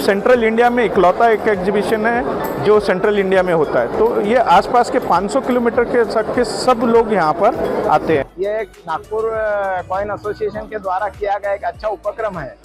Central India में इकलौता एक एग्जीबिशन है जो सेंट्रल इंडिया में होता है। तो ये आसपास के 500 किलोमीटर के सब लोग यहाँ पर आते हैं। ये एक नागपुर कॉइन एसोसिएशन के द्वारा किया गया एक अच्छा उपक्रम है,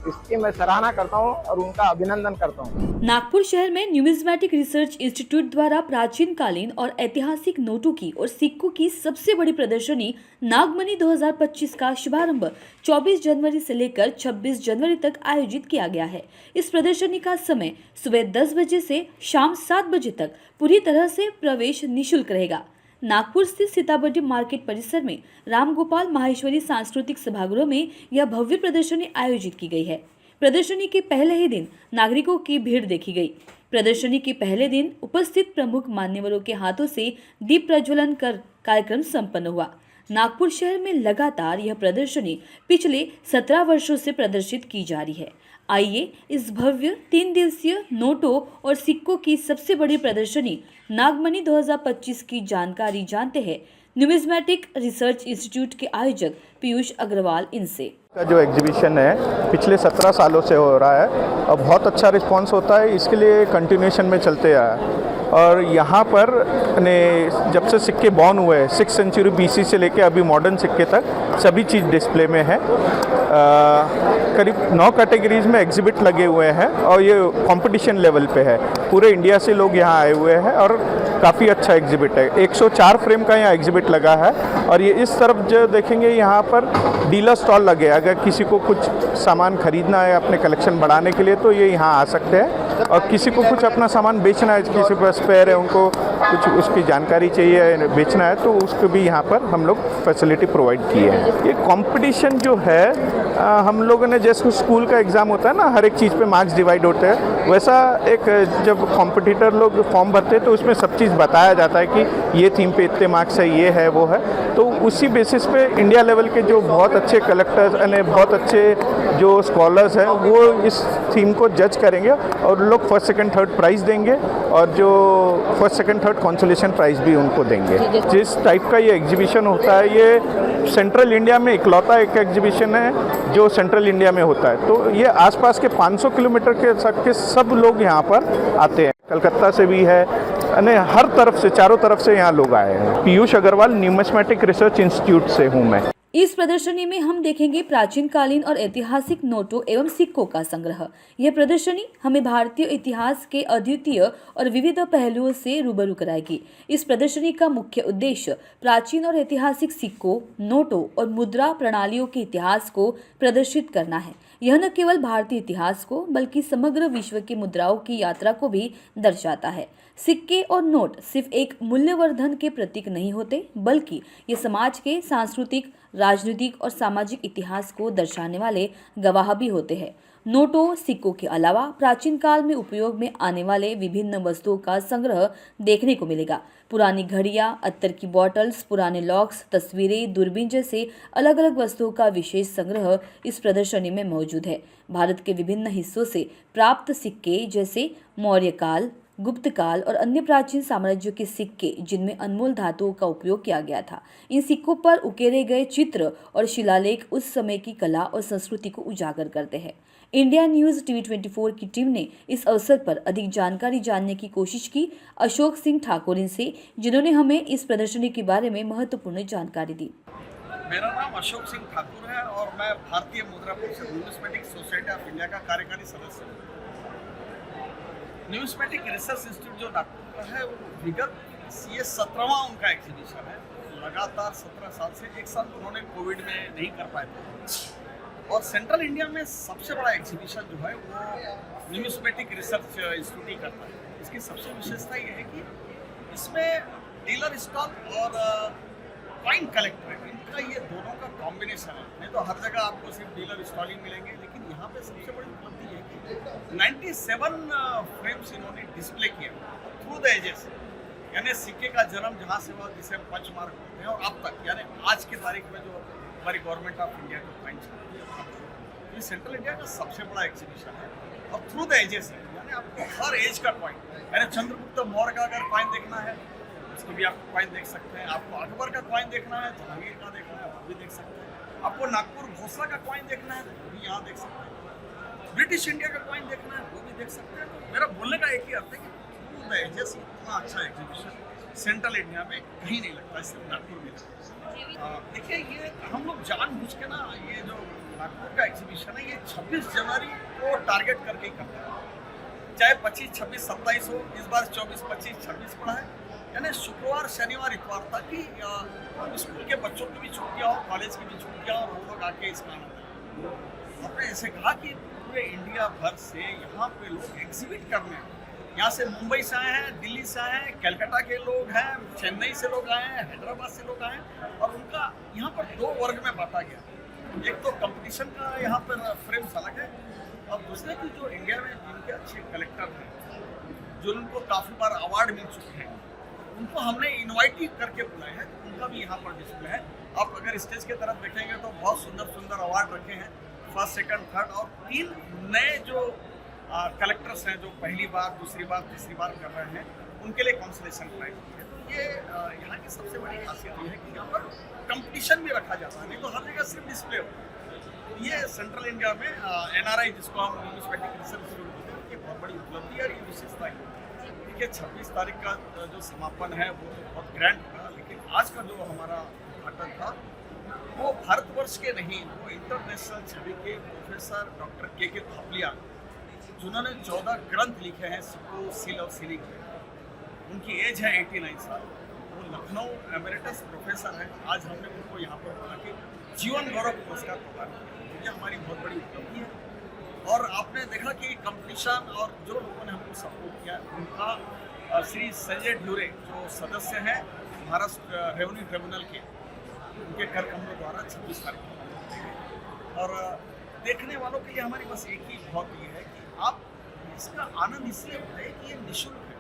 इसकी मैं सराहना करता हूँ और उनका अभिनंदन करता हूँ। नागपुर शहर में न्यूमिज्मेटिक रिसर्च इंस्टीट्यूट द्वारा प्राचीन कालीन और ऐतिहासिक नोटों की और सिक्कों की सबसे बड़ी प्रदर्शनी नागमणि 2025 का शुभारंभ 24 जनवरी से लेकर 26 जनवरी तक आयोजित किया गया है। इस प्रदर्शनी का समय सुबह 10 बजे से शाम 7 बजे तक पूरी तरह से प्रवेश निःशुल्क रहेगा। नागपुर स्थित सीताबर्डी मार्केट परिसर में रामगोपाल माहेश्वरी सांस्कृतिक सभागृह में यह भव्य प्रदर्शनी आयोजित की गई है। प्रदर्शनी के पहले ही दिन नागरिकों की भीड़ देखी गई। प्रदर्शनी के पहले दिन उपस्थित प्रमुख मान्यवरों के हाथों से दीप प्रज्वलन कर कार्यक्रम संपन्न हुआ। नागपुर शहर में लगातार यह प्रदर्शनी पिछले 17 वर्षों से प्रदर्शित की जा रही है। आइए इस भव्य 3 दिवसीय नोटों और सिक्कों की सबसे बड़ी प्रदर्शनी नागमणि 2025 की जानकारी जानते हैं न्यूमिज्मेटिक रिसर्च इंस्टीट्यूट के आयोजक पीयूष अग्रवाल इनसे। का जो एग्जीबिशन है पिछले 17 सालों से हो रहा है और बहुत अच्छा रिस्पांस होता है, इसके लिए कंटिन्यूएशन में चलते आया है। और यहाँ पर ने जब से सिक्के बॉर्न हुए हैं 6th सेंचुरी BC से लेके अभी मॉडर्न सिक्के तक सभी चीज़ डिस्प्ले में है। करीब 9 कैटेगरीज में एग्जिबिट लगे हुए हैं और ये कंपटीशन लेवल पे है। पूरे इंडिया से लोग यहाँ आए हुए हैं और काफ़ी अच्छा एग्जिबिट है। 104 फ्रेम का यहाँ एग्जिबिट लगा है और ये इस तरफ जो देखेंगे यहाँ पर डीलर स्टॉल लगे। अगर किसी को कुछ सामान खरीदना है अपने कलेक्शन बढ़ाने के लिए तो ये यहाँ आ सकते हैं, और किसी को कुछ अपना सामान बेचना है, किसी पर स्पेयर है, उनको कुछ उसकी जानकारी चाहिए बेचना है, तो उसको भी यहाँ पर हम लोग फैसिलिटी प्रोवाइड किए हैं। ये कंपटीशन जो है हम लोगों ने जैसे स्कूल का एग्ज़ाम होता है ना, हर एक चीज़ पे मार्क्स डिवाइड होते हैं, वैसा एक जब कॉम्पिटिटर लोग फॉर्म भरते हैं तो उसमें सब चीज़ बताया जाता है कि ये थीम पे इतने मार्क्स है, ये है, वो है। तो उसी बेसिस पे इंडिया लेवल के जो बहुत अच्छे कलेक्टर्स यानी बहुत अच्छे जो स्कॉलर्स हैं वो इस थीम को जज करेंगे और लोग फर्स्ट सेकंड थर्ड प्राइज़ देंगे और जो first second third consolation prize भी उनको देंगे। जिस टाइप का ये एग्जीबिशन होता है ये सेंट्रल इंडिया में इकलौता एक एग्जीबिशन है जो सेंट्रल इंडिया में होता है। तो ये आसपास के 500 किलोमीटर के सब लोग यहाँ पर आते हैं। कलकत्ता से भी है, यानी हर तरफ से, चारों तरफ से यहाँ लोग आए हैं। पीयूष अग्रवाल न्यूमिज्मेटिक रिसर्च इंस्टीट्यूट से हूँ मैं। इस प्रदर्शनी में हम देखेंगे प्राचीन कालीन और ऐतिहासिक नोटों एवं सिक्कों का संग्रह। यह प्रदर्शनी हमें भारतीय इतिहास के अद्वितीय और विविध पहलुओं से रूबरू कराएगी। इस प्रदर्शनी का मुख्य उद्देश्य प्राचीन और ऐतिहासिक सिक्कों, नोटों और मुद्रा प्रणालियों के इतिहास को प्रदर्शित करना है। यह न केवल भारतीय इतिहास को बल्कि समग्र विश्व की मुद्राओं की यात्रा को भी दर्शाता है। सिक्के और नोट सिर्फ एक मूल्यवर्धन के प्रतीक नहीं होते, बल्कि ये समाज के सांस्कृतिक, राजनीतिक और सामाजिक इतिहास को दर्शाने वाले गवाह भी होते हैं। नोटों, सिक्कों के अलावा प्राचीन काल में उपयोग में आने वाले विभिन्न वस्तुओं का संग्रह देखने को मिलेगा। पुरानी घड़ियां, अत्तर की बॉटल्स, पुराने लॉक्स, तस्वीरें, दूरबीन जैसे अलग अलग वस्तुओं का विशेष संग्रह इस प्रदर्शनी में मौजूद है। भारत के विभिन्न हिस्सों से प्राप्त सिक्के जैसे मौर्य काल, गुप्त काल और अन्य प्राचीन साम्राज्यों के सिक्के जिनमें अनमोल धातुओं का उपयोग किया गया था। इन सिक्कों पर उकेरे गए चित्र और शिलालेख उस समय की कला और संस्कृति को उजागर करते हैं। इंडिया न्यूज TV 24 की टीम ने इस अवसर पर अधिक जानकारी जानने की कोशिश की अशोक सिंह ठाकुर इनसे, जिन्होंने हमें इस प्रदर्शनी के बारे में महत्वपूर्ण जानकारी दी। मेरा नाम अशोक सिंह ठाकुर है और मैं भारतीय मुद्रा परिषद न्यूमिज्मेटिक सोसाइटी ऑफ इंडिया का कार्यकारी सदस्य हूँ। न्यूमिज्मेटिक रिसर्च इंस्टीट्यूट जो नागपुर का है, विगत ये 17वां उनका एग्जीबिशन है। लगातार 17 साल से, एक साल उन्होंने कोविड में नहीं कर पाए थे। और सेंट्रल इंडिया में सबसे बड़ा एग्जीबिशन जो है वो न्यूमिज्मेटिक रिसर्च इंस्टीट्यूट ही करता है। इसकी सबसे विशेषता ये है कि इसमें डीलर स्टॉल और कॉइन कलेक्टर, इनका ये दोनों का कॉम्बिनेशन है। नहीं तो हर जगह आपको सिर्फ डीलर स्टॉल ही मिलेंगे, लेकिन यहाँ पे सबसे बड़ी उपलब्धि है कि 97 फ्रेम्स इन्होंने डिस्प्ले किया थ्रू द एजेस, यानी सिक्के का जन्म जहाँ से हुआ, जिसे पंच मार्क होते हैं, और अब तक यानी आज की तारीख में जो हमारी गवर्नमेंट ऑफ इंडिया का कॉइन चलती है, ये सेंट्रल इंडिया का सबसे बड़ा एग्जीबिशन है और थ्रू द एजेस है। यानी आपको हर एज का कॉइन, यानी चंद्रगुप्त मौर्य का अगर कॉइन देखना है उसको भी आप कॉइन देख सकते हैं। आपको अकबर का कॉइन देखना है, जहांगीर का देखना है, वो भी देख सकते हैं। आपको नागपुर भोसला का कॉइन देखना है तो वो भी यहाँ देख सकते हैं। ब्रिटिश इंडिया का कॉइन देखना है वो भी देख सकते हैं। तो मेरा बोलने का एक ही अर्थ है कि थ्रू द एजेस इतना अच्छा एग्जीबिशन सेंट्रल इंडिया में कहीं नहीं लगता, सिर्फ नागपुर में लगता है। देखिए ये हम लोग जानबूझ के ना ये जो नागपुर का एग्जीबिशन है ये 26 जनवरी को टारगेट करके ही करते हैं, चाहे 25, 26, 27 हो। इस बार 24, 25, 26 पड़ा है, यानी शुक्रवार शनिवार इतवार तक ही स्कूल के बच्चों की भी छुट्टियाँ हो, कॉलेज की भी छुट्टियाँ हो, वो लोग आके इसका आनंद लें। आपने ऐसे कहा कि पूरे इंडिया भर से यहाँ पे लोग एग्जिबिट करने हैं। यहाँ से मुंबई से आए हैं, दिल्ली से आए हैं, कलकत्ता के लोग हैं, चेन्नई से लोग आए हैं, हैदराबाद से लोग आए हैं, और उनका यहाँ पर 2 वर्ग में बांटा गया। एक तो कंपटीशन का यहाँ पर फ्रेम्स अलग है, और दूसरे की जो इंडिया में जिनके अच्छे कलेक्टर हैं, जो उनको काफ़ी बार अवार्ड मिल चुके हैं, उनको हमने इनवाइट ही करके बुलाया है, उनका भी यहाँ पर डिस्प्ले है। आप अगर स्टेज की तरफ देखेंगे तो बहुत सुंदर सुंदर अवार्ड रखे हैं, फर्स्ट, सेकंड, थर्ड, और 3 नए जो कलेक्टर्स हैं जो पहली बार, दूसरी बार, तीसरी बार कर रहे हैं, उनके लिए कंसोलेशन प्राइज है। तो ये यहाँ की सबसे बड़ी खासियत ये है कि यहाँ पर कंपटीशन भी रखा जाता है, नहीं तो हर जगह सिर्फ डिस्प्ले हो। ये सेंट्रल इंडिया में NRI जिसको हम न्यूमिस्मेटिक रिसर्च शुरू करते हैं, ये बहुत बड़ी उपलब्धि है और ये विशेषता है। देखिए 26 तारीख का जो समापन है वो तो बहुत ग्रैंड था, लेकिन आज का जो हमारा उद्घाटन था वो भारतवर्ष के नहीं, वो इंटरनेशनल छवि के प्रोफेसर डॉक्टर के थापलिया, जिन्होंने 14 ग्रंथ लिखे हैं सिक्को, सील और सीलिंग में। उनकी एज है 89 साल। वो लखनऊ एमेरिटस प्रोफेसर हैं। आज हमने उनको यहाँ पर बुला के जीवन गौरव पुरस्कार प्रदान किया। ये हमारी बहुत बड़ी उपलब्धि है। और आपने देखा कि कंपटीशन और जो लोगों ने हमको सपोर्ट किया, उनका श्री संजय ढ्यूरे जो सदस्य हैं महाराष्ट्र रेवेन्यू ट्रिब्यूनल के, उनके कर कमरों द्वारा 26 तारीख को। और देखने वालों के लिए हमारी बस एक ही बहुत ये है कि आप इसका आनंद इसलिए उठाए कि ये निःशुल्क है,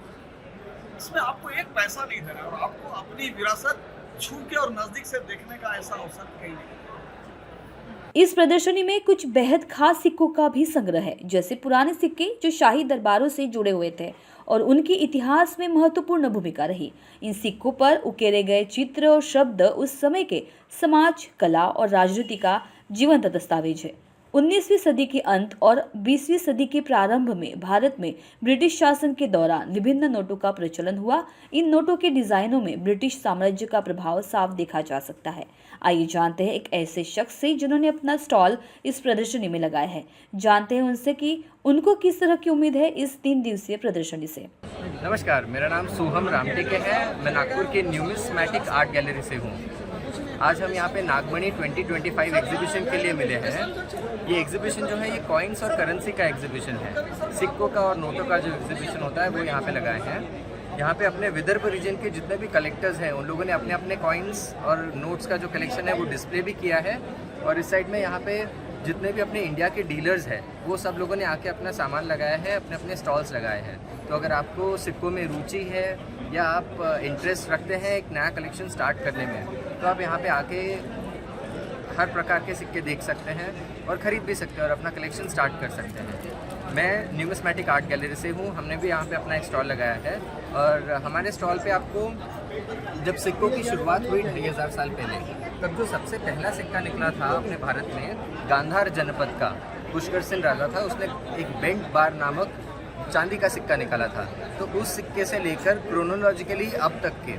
इसमें आपको एक पैसा नहीं देना और आपको अपनी विरासत छू के और नजदीक से देखने का ऐसा अवसर कहीं नहीं। इस प्रदर्शनी में कुछ बेहद खास सिक्कों का भी संग्रह है, जैसे पुराने सिक्के जो शाही दरबारों से जुड़े हुए थे और उनके इतिहास में महत्वपूर्ण भूमिका रही। इन सिक्कों पर उकेरे गए चित्र और शब्द उस समय के समाज, कला और राजनीति का जीवंत दस्तावेज है। 19वीं सदी के अंत और 20वीं सदी के प्रारंभ में भारत में ब्रिटिश शासन के दौरान विभिन्न नोटों का प्रचलन हुआ। इन नोटों के डिजाइनों में ब्रिटिश साम्राज्य का प्रभाव साफ देखा जा सकता है। आइए जानते हैं एक ऐसे शख्स से जिन्होंने अपना स्टॉल इस प्रदर्शनी में लगाया है। जानते हैं उनसे कि उनको किस तरह की उम्मीद है इस 3 दिवसीय प्रदर्शनी से। नमस्कार, मेरा नाम सोहम रामटेके है। मैं नागपुर के न्यूमिस्मैटिक आर्ट गैलरी से हूँ। आज हम यहाँ पे नागमणि 2025 एग्जीबिशन के लिए मिले हैं। ये एग्जीबिशन जो है ये कॉइन्स और करेंसी का एग्जीबिशन है। सिक्कों का और नोटों का जो एग्जीबिशन होता है वो यहाँ पे लगाए हैं। यहाँ पे अपने विदर्भ रीजन के जितने भी कलेक्टर्स हैं उन लोगों ने अपने अपने कॉइन्स और नोट्स का जो कलेक्शन है वो डिस्प्ले भी किया है। और इस साइड में यहाँ पे जितने भी अपने इंडिया के डीलर्स हैं वो सब लोगों ने आके अपना सामान लगाया है, अपने अपने स्टॉल्स लगाए हैं। तो अगर आपको सिक्कों में रुचि है या आप इंटरेस्ट रखते हैं एक नया कलेक्शन स्टार्ट करने में, तो आप यहाँ पे आके हर प्रकार के सिक्के देख सकते हैं और ख़रीद भी सकते हैं और अपना कलेक्शन स्टार्ट कर सकते हैं। मैं न्यूमिस्मैटिक आर्ट गैलरी से हूँ। हमने भी यहाँ पे अपना एक स्टॉल लगाया है और हमारे स्टॉल पे आपको जब सिक्कों की शुरुआत हुई 2500 साल पहले, तब जो सबसे पहला सिक्का निकला था अपने भारत में गांधार जनपद का पुष्कर सेन राजा था, उसने एक बेंट बार नामक चांदी का सिक्का निकाला था। तो उस सिक्के से लेकर क्रोनोलॉजिकली अब तक के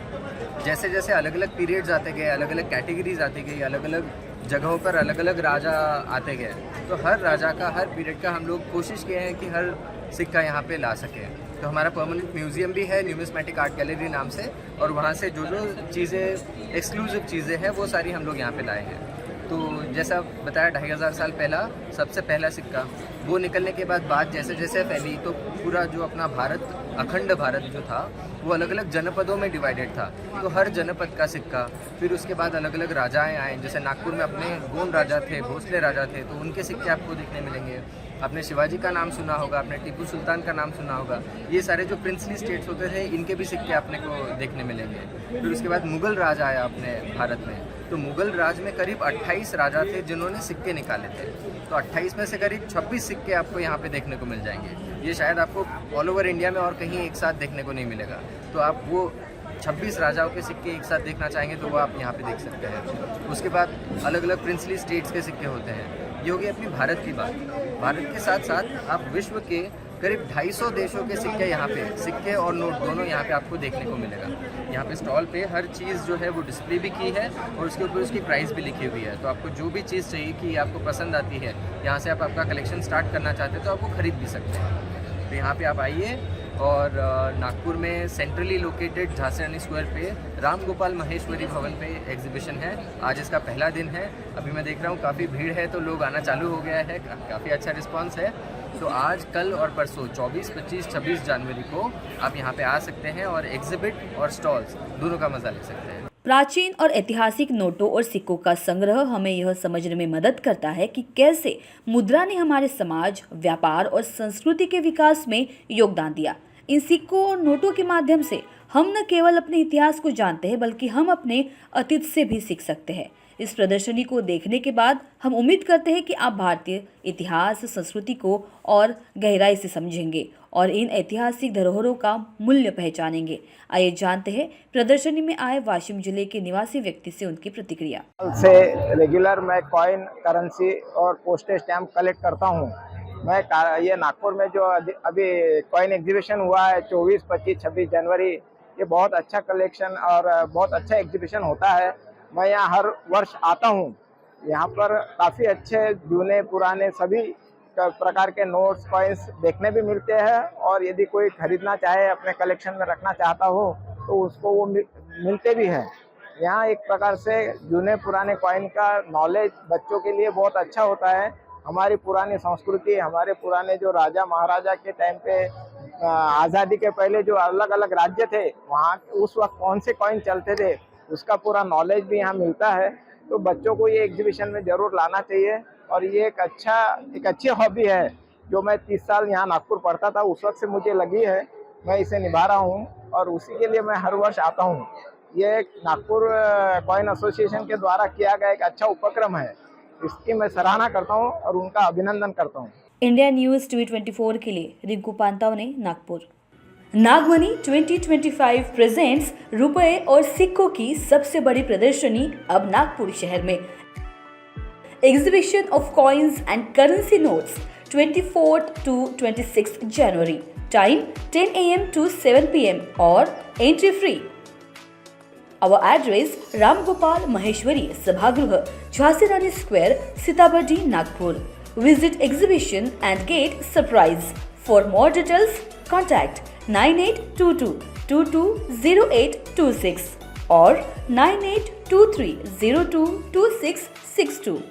जैसे जैसे अलग अलग पीरियड्स आते गए, अलग अलग कैटेगरीज आती गई, अलग अलग जगहों पर अलग अलग राजा आते गए, तो हर राजा का हर पीरियड का हम लोग कोशिश किए हैं कि हर सिक्का यहाँ पे ला सकें। तो हमारा परमानेंट म्यूज़ियम भी है न्यूमिस्मैटिक आर्ट गैलरी नाम से, और वहाँ से जो जो चीज़ें एक्सक्लूसिव चीज़ें हैं वो सारी हम लोग यहाँ पे लाए हैं। तो जैसा बताया 2500 साल पहला सबसे पहला सिक्का, वो निकलने के बाद बात जैसे जैसे फैली तो पूरा जो अपना भारत, अखंड भारत जो था वो अलग अलग जनपदों में डिवाइडेड था। तो हर जनपद का सिक्का, फिर उसके बाद अलग अलग राजाएं आए। जैसे नागपुर में अपने गोंड राजा थे, भोसले राजा थे, तो उनके सिक्के आपको देखने मिलेंगे। आपने शिवाजी का नाम सुना होगा, आपने टीपू सुल्तान का नाम सुना होगा। ये सारे जो प्रिंसली स्टेट्स होते थे इनके भी सिक्के आपने को देखने मिलेंगे। फिर उसके बाद मुग़ल राज आया अपने भारत में, तो मुग़ल राज में करीब 28 राजा थे जिन्होंने सिक्के निकाले थे। तो 28 में से करीब 26 सिक्के आपको यहाँ पे देखने को मिल जाएंगे। ये शायद आपको ऑल ओवर इंडिया में और कहीं एक साथ देखने को नहीं मिलेगा। तो आप वो 26 राजाओं के सिक्के एक साथ देखना चाहेंगे तो वो आप यहाँ पे देख सकते हैं। उसके बाद अलग अलग प्रिंसली स्टेट्स के सिक्के होते हैं। ये होगी अपनी भारत की बात। भारत के साथ साथ आप विश्व के करीब 250 देशों के सिक्के और नोट दोनों यहाँ पे आपको देखने को मिलेगा। यहाँ पे स्टॉल पे हर चीज़ जो है वो डिस्प्ले भी की है और उसके ऊपर उसकी प्राइस भी लिखी हुई है। तो आपको जो भी चीज़ चाहिए कि आपको पसंद आती है, यहाँ से आप आपका कलेक्शन स्टार्ट करना चाहते हैं तो आप वो खरीद भी सकते हैं। तो यहाँ पे आप आइए और नागपुर में सेंट्रली लोकेटेड झांसी रानी स्क्वायर पे राम गोपाल महेश्वरी भवन पे एग्जीबिशन है। आज इसका पहला दिन है। अभी मैं देख रहा हूँ काफ़ी भीड़ है तो लोग आना चालू हो गया है, काफ़ी अच्छा रिस्पांस है। तो आज, कल और परसों 24, 25, 26 जनवरी को आप यहाँ पे आ सकते हैं और एग्जिबिट और स्टॉल्स दोनों का मजा ले सकते हैं। प्राचीन और ऐतिहासिक नोटों और सिक्कों का संग्रह हमें यह समझने में मदद करता है कि कैसे मुद्रा ने हमारे समाज, व्यापार और संस्कृति के विकास में योगदान दिया। इन सिक्कों और नोटों के माध्यम से हम न केवल अपने इतिहास को जानते हैं बल्कि हम अपने अतीत से भी सीख सकते हैं। इस प्रदर्शनी को देखने के बाद हम उम्मीद करते हैं कि आप भारतीय इतिहास, संस्कृति को और गहराई से समझेंगे और इन ऐतिहासिक धरोहरों का मूल्य पहचानेंगे। आइए जानते हैं प्रदर्शनी में आए वाशिम जिले के निवासी व्यक्ति से उनकी प्रतिक्रिया। से रेगुलर मैं कॉइन, करेंसी और पोस्टेज स्टैम्प कलेक्ट करता हूँ। मैं ये नागपुर में जो अभी कॉइन एग्जीबिशन हुआ है 24, 25, 26 जनवरी, ये बहुत अच्छा कलेक्शन और बहुत अच्छा एग्जीबिशन होता है। मैं यहाँ हर वर्ष आता हूँ। यहाँ पर काफ़ी अच्छे जुने पुराने सभी प्रकार के नोट्स, कॉइन्स देखने भी मिलते हैं और यदि कोई खरीदना चाहे, अपने कलेक्शन में रखना चाहता हो तो उसको वो मिलते भी हैं। यहाँ एक प्रकार से जुने पुराने कॉइन का नॉलेज बच्चों के लिए बहुत अच्छा होता है। हमारी पुरानी संस्कृति, हमारे पुराने जो राजा महाराजा के टाइम पे आज़ादी के पहले जो अलग अलग राज्य थे, वहाँ उस वक्त कौन से कॉइन चलते थे, उसका पूरा नॉलेज भी यहाँ मिलता है। तो बच्चों को ये एग्जीबिशन में ज़रूर लाना चाहिए और ये एक अच्छी हॉबी है जो मैं 30 साल यहाँ नागपुर पढ़ता था, उस वक्त से मुझे लगी है। मैं इसे निभा रहा हूँ और उसी के लिए मैं हर वर्ष आता हूँ। ये नागपुर कॉइन एसोसिएशन के द्वारा किया गया एक अच्छा उपक्रम है। इसकी मैं सराहना करता हूँ और उनका अभिनंदन करता हूँ। इंडिया न्यूज़ TV24 के लिए रिंकू पांतावने, नागपुर। नागमनी 2025 प्रेजेंट्स रुपए और सिक्कों की सबसे बड़ी प्रदर्शनी अब नागपुर शहर में। Exhibition of coins and currency notes 24 to 26 January. Time 10 AM to 7 PM और entry free. Our address Ram Gopal Maheshwari Sabhagruha, Jhansi Rani Square, Sitabardi, Nagpur. Visit exhibition and get surprise. For more details, contact 9822 220826 or 9823 022662.